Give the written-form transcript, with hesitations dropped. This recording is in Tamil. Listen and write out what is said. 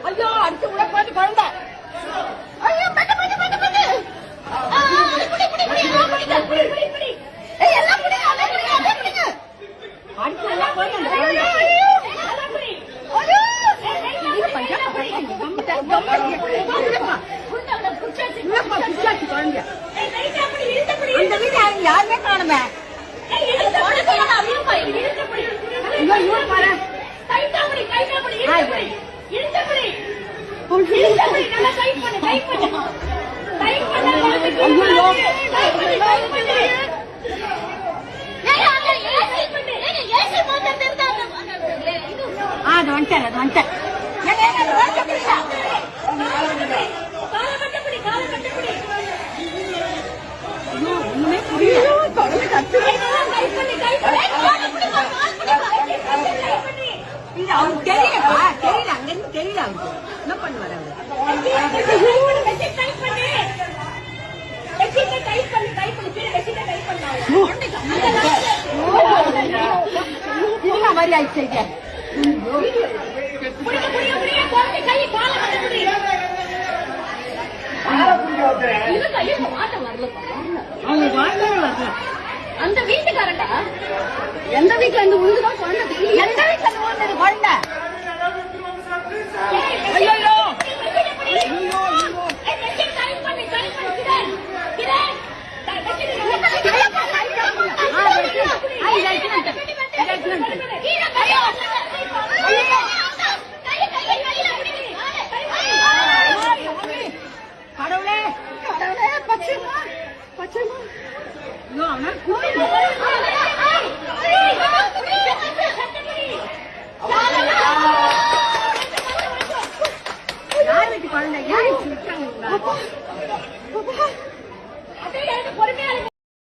ஐயோ அடிச்சு உள்ள போட்டு குழந்தை ஐயோ யாருமே காணுமே அவனுக்கு தெரியலப்பா தெரியல அங்கிருந்து தெரியல அவனுக்கு என்ன பண்ணுவாரு அவரு மாதிரி ஆயிடுச்சு அந்த வீட்டுக்காரண்டா எந்த வீட்டுல இருந்து உழுதுதான் குழந்தை எந்த வீட்டுல இருந்து உழுந்தது குழந்தை கடவுளே கடவுளே பச்சைமா பச்சைமா யார் வீட்டு குழந்தை யாரு